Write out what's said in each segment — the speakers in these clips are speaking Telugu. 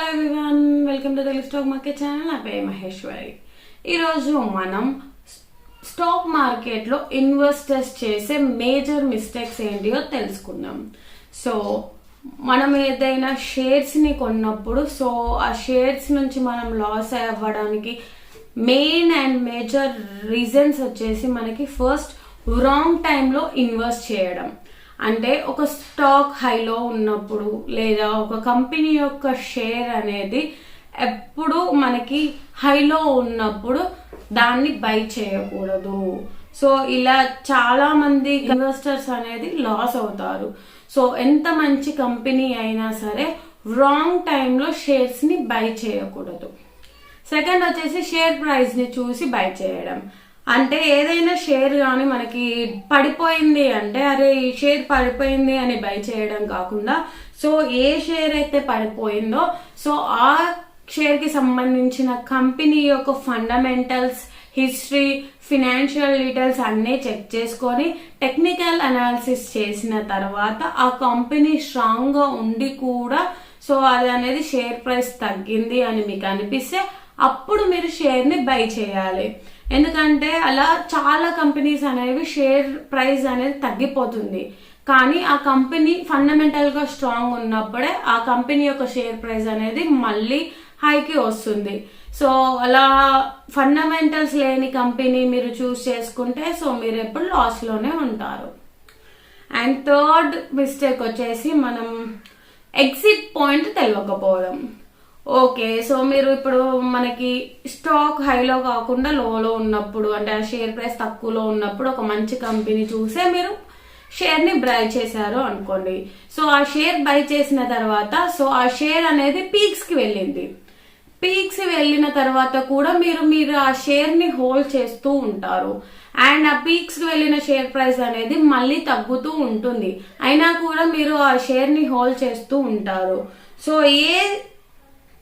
Hello everyone, welcome to Telugu stock market channel. నా పేరు మహేశ్వరి. ఈరోజు మనం స్టాక్ మార్కెట్లో ఇన్వెస్టర్స్ చేసే మేజర్ మిస్టేక్స్ ఏంటియో తెలుసుకుందాం. సో మనం ఏదైనా షేర్స్ని కొన్నప్పుడు ఆ షేర్స్ నుంచి మనం లాస్ అవ్వడానికి మెయిన్ అండ్ మేజర్ రీజన్స్ వచ్చేసి మనకి ఫస్ట్ రాంగ్ టైంలో ఇన్వెస్ట్ చేయడం. అంటే ఒక స్టాక్ హైలో ఉన్నప్పుడు లేదా ఒక కంపెనీ యొక్క షేర్ అనేది ఎప్పుడు మనకి హైలో ఉన్నప్పుడు దాన్ని బై చేయకూడదు. సో ఇలా చాలా మంది ఇన్వెస్టర్స్ అనేది లాస్ అవుతారు. సో ఎంత మంచి కంపెనీ అయినా సరే రాంగ్ టైంలో షేర్స్ని బై చేయకూడదు. సెకండ్ వచ్చేసి షేర్ ప్రైస్ని చూసి బై చేయడం. అంటే ఏదైనా షేర్ కానీ మనకి పడిపోయింది అంటే అరే ఈ షేర్ పడిపోయింది అని బై చేయడం కాకుండా సో ఏ షేర్ అయితే పడిపోయిందో సో ఆ షేర్ కి సంబంధించిన కంపెనీ యొక్క ఫండమెంటల్స్, హిస్టరీ, ఫినాన్షియల్ డీటెయిల్స్ అన్నీ చెక్ చేసుకొని టెక్నికల్ అనాలిసిస్ చేసిన తర్వాత ఆ కంపెనీ స్ట్రాంగ్ గా ఉండి కూడా సో అది అనేది షేర్ ప్రైస్ తగ్గింది అని మీకు అనిపిస్తే అప్పుడు మీరు షేర్ ని బై చేయాలి. ఎందుకంటే అలా చాలా కంపెనీస్ అనేవి షేర్ ప్రైస్ అనేది తగ్గిపోతుంది, కానీ ఆ కంపెనీ ఫండమెంటల్ గా స్ట్రాంగ్ ఉన్నప్పుడే ఆ కంపెనీ యొక్క షేర్ ప్రైస్ అనేది మళ్ళీ హైకి వస్తుంది. సో అలా ఫండమెంటల్స్ లేని కంపెనీ మీరు చూస్ చేసుకుంటే సో మీరు ఎప్పుడు లాస్ లోనే ఉంటారు. అండ్ థర్డ్ మిస్టేక్ వచ్చేసి మనం ఎగ్జిట్ పాయింట్ తెలియకపోవడం. ఓకే, సో మీరు ఇప్పుడు మనకి స్టాక్ హైలో కాకుండా లోలో ఉన్నప్పుడు అంటే ఆ షేర్ ప్రైస్ తక్కువలో ఉన్నప్పుడు ఒక మంచి కంపెనీ చూసే మీరు షేర్ ని బై చేశారు అనుకోండి. సో ఆ షేర్ బై చేసిన తర్వాత సో ఆ షేర్ అనేది పీక్స్ కి వెళ్ళింది. పీక్స్ వెళ్ళిన తర్వాత కూడా మీరు ఆ షేర్ ని హోల్డ్ చేస్తూ ఉంటారు. అండ్ ఆ పీక్స్ కి వెళ్ళిన షేర్ ప్రైస్ అనేది మళ్ళీ తగ్గుతూ ఉంటుంది, అయినా కూడా మీరు ఆ షేర్ ని హోల్డ్ చేస్తూ ఉంటారు. సో ఏ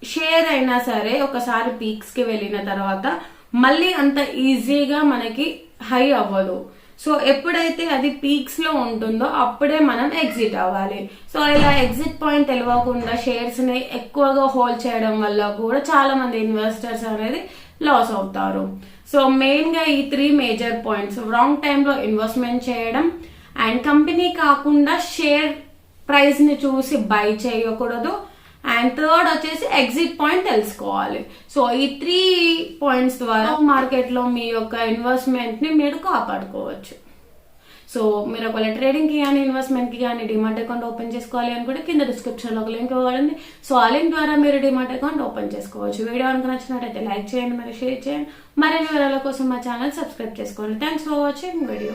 షేర్ అయినా సరే ఒకసారి పీక్స్ కి వెళ్ళిన తర్వాత మళ్ళీ అంత ఈజీగా మనకి హై అవ్వదు. సో ఎప్పుడైతే అది పీక్స్ లో ఉంటుందో అప్పుడే మనం ఎగ్జిట్ అవ్వాలి. సో ఇలా ఎగ్జిట్ పాయింట్ తెలియకుండా షేర్స్ ని ఎక్కువగా హోల్డ్ చేయడం వల్ల కూడా చాలా మంది ఇన్వెస్టర్స్ అనేది లాస్ అవుతారు. సో మెయిన్ గా ఈ 3 మేజర్ పాయింట్స్: రాంగ్ టైంలో ఇన్వెస్ట్మెంట్ చేయడం, అండ్ కంపెనీ కాకుండా షేర్ ప్రైస్ ని చూసి బై చేయకూడదు, అండ్ థర్డ్ వచ్చేసి ఎగ్జిట్ పాయింట్ తెలుసుకోవాలి. సో ఈ 3 పాయింట్స్ ద్వారా మార్కెట్ లో మీ యొక్క ఇన్వెస్ట్మెంట్ ని మీరు కాపాడుకోవచ్చు. సో మీరు ఒకవేళ ట్రేడింగ్ కి కానీ ఇన్వెస్ట్మెంట్ కి కానీ డిమాట్ అకౌంట్ ఓపెన్ చేసుకోవాలి అనుకుంటే కింద డిస్క్రిప్షన్ లో ఒక లింక్ ఇవ్వబడింది. సో ఆ లింక్ ద్వారా మీరు డిమాట్ అకౌంట్ ఓపెన్ చేసుకోవచ్చు. వీడియో కనుక నచ్చినట్టయితే లైక్ చేయండి, మరి షేర్ చేయండి. మరిన్ని వివరాల కోసం మా ఛానల్ సబ్స్క్రైబ్ చేసుకోండి. Thanks for watching video.